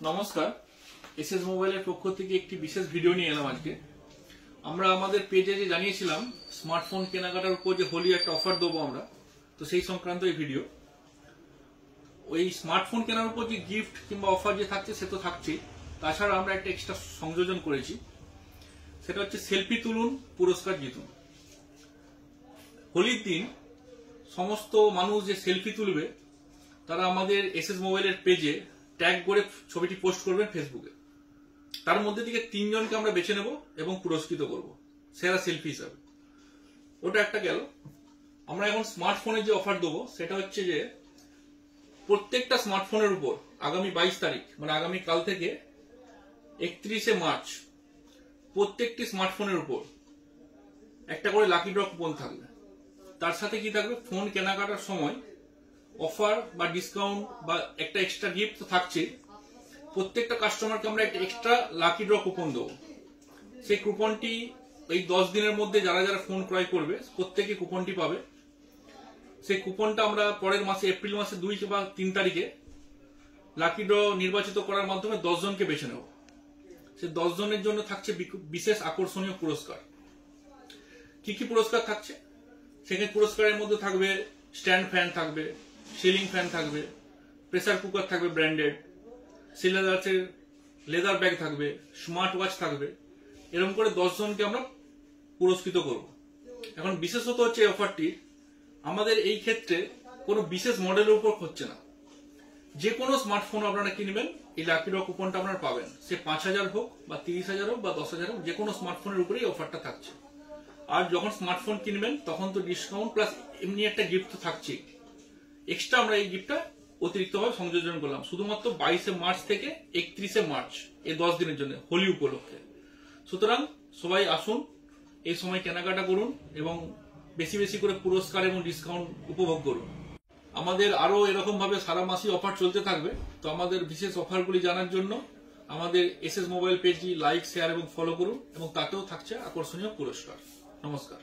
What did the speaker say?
নমস্কার, এসএস মোবাইলের পক্ষ থেকে একটি বিশেষ ভিডিও নিয়ে এলাম আজকে। আমরা আমাদের পেজে যে জানিয়েছিলাম স্মার্টফোন কেনাকাটার উপর যে হোলি একটা অফার দেবো আমরা, তো সেই সংক্রান্ত এই ভিডিও। ওই স্মার্টফোন কেনার উপর যে গিফট কিংবা অফার যে থাকছে সে তো থাকছেই, তাছাড়া আমরা একটা এক্সট্রা সংযোজন করেছি, সেটা হচ্ছে সেলফি তুলুন পুরস্কার জিতুন। হোলির দিন সমস্ত মানুষ যে সেলফি তুলবে তারা আমাদের এসএস মোবাইলের পেজে ট্যাগ করে ছবিটি পোস্ট করবেন ফেসবুকে। তার মধ্যে থেকে 3 জনকে আমরা বেছে নেব এবং পুরস্কৃত করব সেরা সেলফি হিসাবে। ওটা একটা গেল। আমরা এখন স্মার্টফোনের যে অফার দেবো সেটা হচ্ছে যে প্রত্যেকটা স্মার্টফোনের উপর আগামী 22 তারিখ মানে আগামী কাল থেকে 31শে মার্চ প্রত্যেকটি স্মার্টফোনের উপর একটা করে লাকি ড্র কুপন থাকবে। তার সাথে কি থাকবে, ফোন কেনাকাটার সময় অফার বা ডিসকাউন্ট বা একটা এক্সট্রা গিফট তো থাকছে। প্রত্যেকটা কাস্টমারকে আমরা একটা এক্সট্রা লাকি ড্র কুপন দেবো। সেই কুপনটি এই 10 দিনের মধ্যে যারা যারা ফোন ক্রয় করবে প্রত্যেকে কুপনটি পাবে। সেই কুপনটা আমরা পরের মাসে এপ্রিল মাসে 2 বা 3 তারিখে লাকি ড্র নির্বাচিত করার মাধ্যমে 10 জনকে বেছে নেব। সেই 10 জনের জন্য থাকছে বিশেষ আকর্ষণীয় পুরস্কার। কি কি পুরস্কার থাকছে? সেখানে পুরস্কারের মধ্যে থাকবে স্ট্যান্ড ফ্যান থাকবে, সিলিং ফ্যান থাকবে, প্রেসার কুকার থাকবে ব্র্যান্ডেড, সিলাদাসের লেদার ব্যাগ থাকবে, স্মার্ট ওয়াচ থাকবে। এরকম করে 10 জনকে আমরা পুরস্কৃত করব। এখন বিশেষত হচ্ছে এই অফারটি আমাদের এই ক্ষেত্রে কোনো বিশেষ মডেলের উপর হচ্ছে না। যে কোনো স্মার্টফোন আপনারা কিনবেন এই লাকি ড্র কুপনটা আপনারা পাবেন। সে 5,000 হোক বা 30,000 হোক বা 10,000 হোক, যে কোনো স্মার্টফোনের উপরেই অফারটা থাকছে। আর যখন স্মার্টফোন কিনবেন তখন তো ডিসকাউন্ট প্লাস এমনি একটা গিফট তো থাকছেই। এক্সট্রা আমরা এই গিফটটা অতিরিক্তভাবে সংযোজন করলাম শুধুমাত্র 22শে মার্চ থেকে 31শে মার্চ এই 10 দিনের জন্য হোলি উপলক্ষে। সুতরাং সবাই আসুন, এই সময় কেনাকাটা করুন এবং বেশি বেশি করে পুরস্কার এবং ডিসকাউন্ট উপভোগ করুন। আমাদের আরো এরকম ভাবে সারা মাসই অফার চলতে থাকবে। তো আমাদের বিশেষ অফারগুলি জানার জন্য আমাদের এসএস মোবাইল পেজটি লাইক, শেয়ার এবং ফলো করুন এবং তাতেও থাকছে আকর্ষণীয় পুরস্কার। নমস্কার।